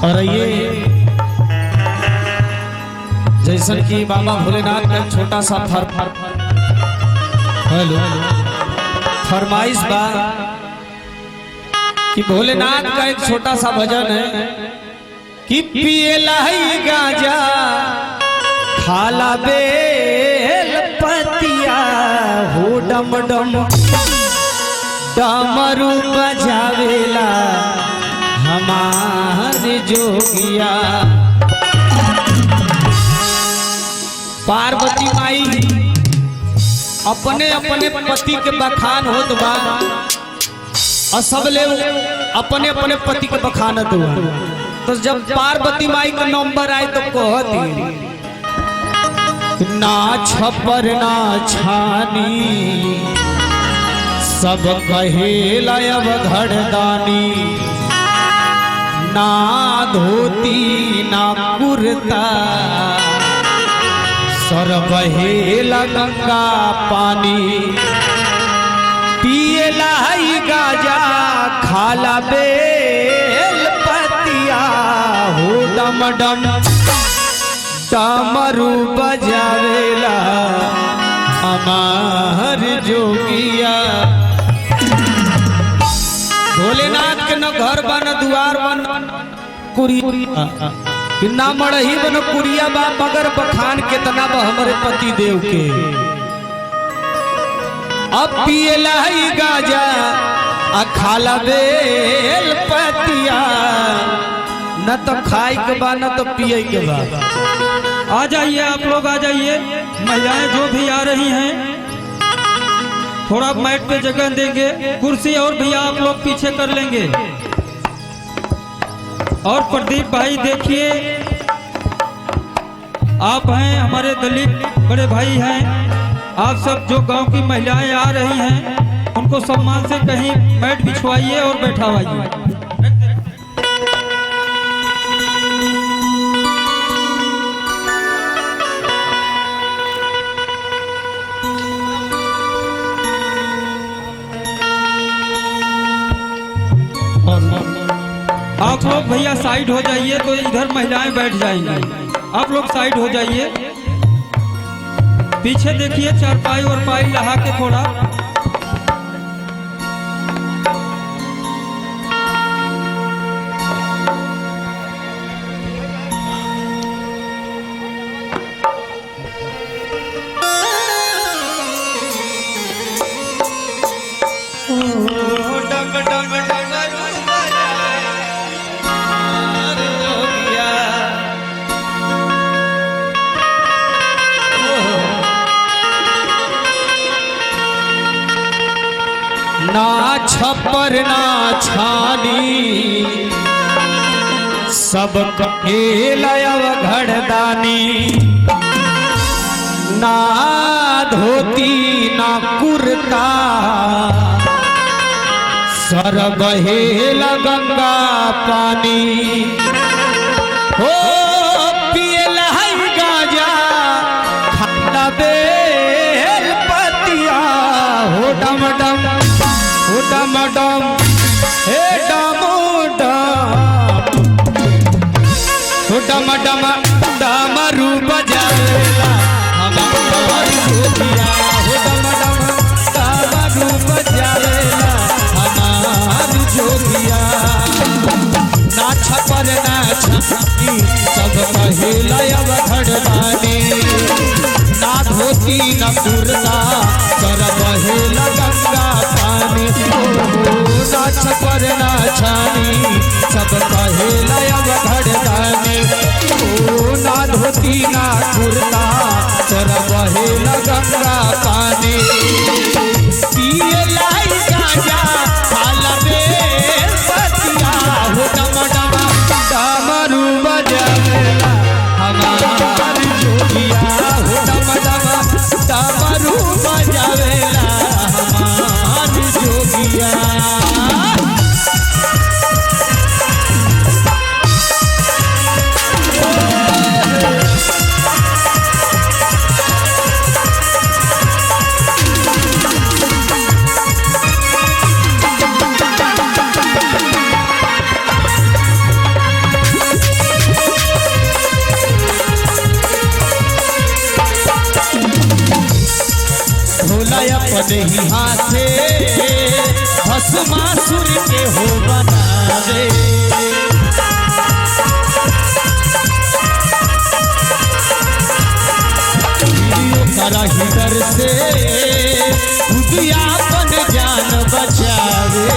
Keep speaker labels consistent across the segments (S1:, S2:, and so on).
S1: और ये जैसन कि बाबा भोलेनाथ का छोटा सा फरमाइश बा कि भोलेनाथ का एक छोटा सा भजन है कि पिएला ही गांजा खाला बेल पतिया हो डम डम डमरू बजावेला हमारे जोगिया। पार्वती माई अपने अपने पति के बखान होत बा और सब ले अपने अपने पति के बखानत हुआ। तो जब पार्वती माई का नंबर आए तो कहती ना छपर ना छानी सब कहेला अब घड़दानी ना धोती ना कुर्ता सर बहेला गंगा पानी पिएला ही गाजा खाला बेल पतिया हो डम डम डमरू बजावेला हमार जोगिया। भोलेनाथ के न घर बन दुआर बन कुरिया कि ना मड़ही बन कुरिया बा मगर बखान कितना बा हमारे पति देव के। अब पिएला ही गाजा आ खाला बेल पतिया न तो खाए के बा न तो पिए के बा।
S2: आ जाइए आप लोग, आ जाइए। महिलाएं जो भी आ रही हैं थोड़ा मैट पे जगह देंगे, कुर्सी और भैया आप लोग पीछे कर लेंगे। और प्रदीप भाई देखिए, आप हैं हमारे दलित बड़े भाई हैं, आप सब जो गांव की महिलाएं आ रही हैं उनको सम्मान से कहीं मैट बिछवाइए और बैठावाइए। आप लोग भैया साइड हो जाइए तो इधर महिलाएं बैठ जाएंगी। आप लोग साइड हो जाइए। पीछे देखिए चारपाई और पाई लहा के थोड़ा।
S1: ना छपर ना छानी सब कहेला अब घड़दानी ना धोती ना कुर्ता सर बहेला गंगा पानी हो पिएला ही गाजा खाला बेल पतिया हो डम डम डम डम हे डमो डम हो डम डम डमरू बजावेला हमार जोगिया हो डम डम डमरू बजावेला हमार जोगिया। ना छपर ना छानी सब कहेला अब घड़दानी ना धोती ना कुर्ता सर बहेला गंगा पानी ना छपर ना छानी सब कहेला अब घड़दानी ना धोती ना कुर्ता सर बहेला गंगा पानी पिएला ही गांजा खाला बेल पतिया हो डम डम डमरू बजावेला हमार जोगिया हो डम डम डमरू बजावेला हमार जोगिया। अपने ही हाथे भस्मासुर के हो बनावे। करा ही डर से खुद आपन जान बचावे।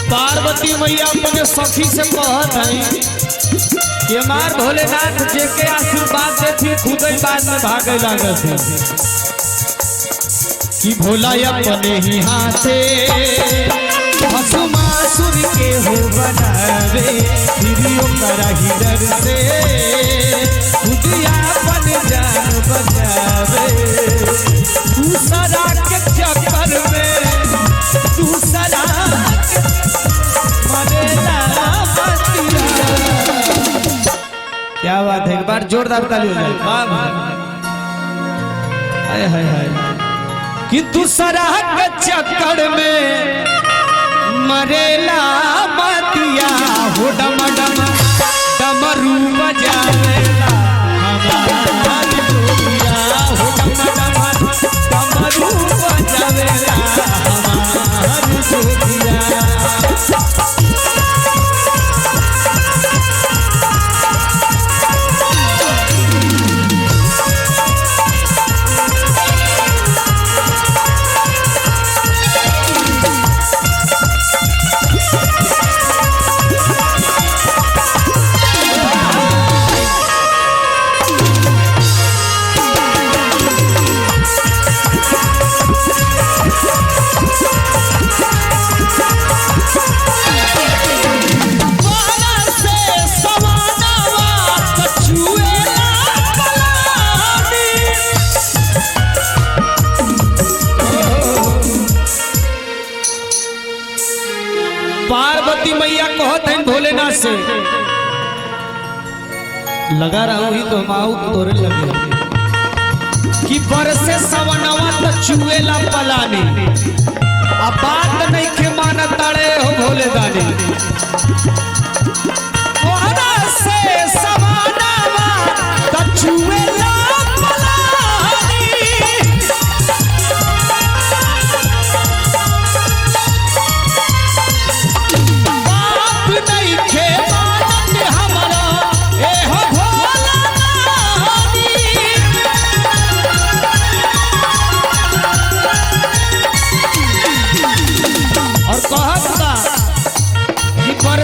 S1: पार्वती मैया अपने सखी से कहत है कि हमार भोलेनाथ जी के आशीर्वाद देती खुद ही बाद में भागे लागत है कि भोला अपने ही हाथे भस्मासुर के हो बनावे। फिर करा ही डर से खुद आपन जान बचावे। दूसरा के चक्कर में दूसरा क्या बात है, एक बार जोरदार ताली हो जाए। हाय हाय हाय कि दूसरा के चक्कर में मरेला मतिया हो डम डम डमरू बजावेला हमारी दुनिया हो डम डम डमरू बजावेला हमारी दुनिया। पार्वती मैया कहत है भोलेनाथ से लगा रहा हूँ तो माऊ तोरे लगे कि बरसे सवनवा तो चुएला पलानी। अब बात नहीं के मानत ताड़े हो भोले दानी। बरसे सवनवा तो चुएला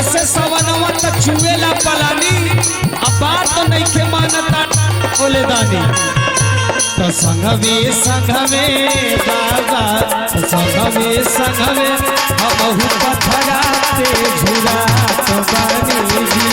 S1: से सवनवा तक चुएला पलानी। अब बात तो नहीं के मानता बोले दानी। तो संगमे बाबा संगमे हम पथराते झूला तो बानी जी।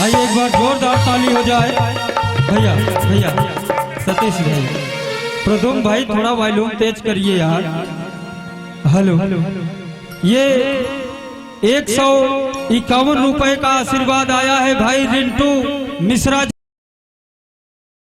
S2: आइए एक बार जोरदार ताली हो जाए। भैया भैया सतीश भाई प्रदुम भाई थोड़ा वॉल्यूम तेज करिए यार। हेलो ये 151 रुपए का आशीर्वाद आया है भाई रिंटू मिश्रा।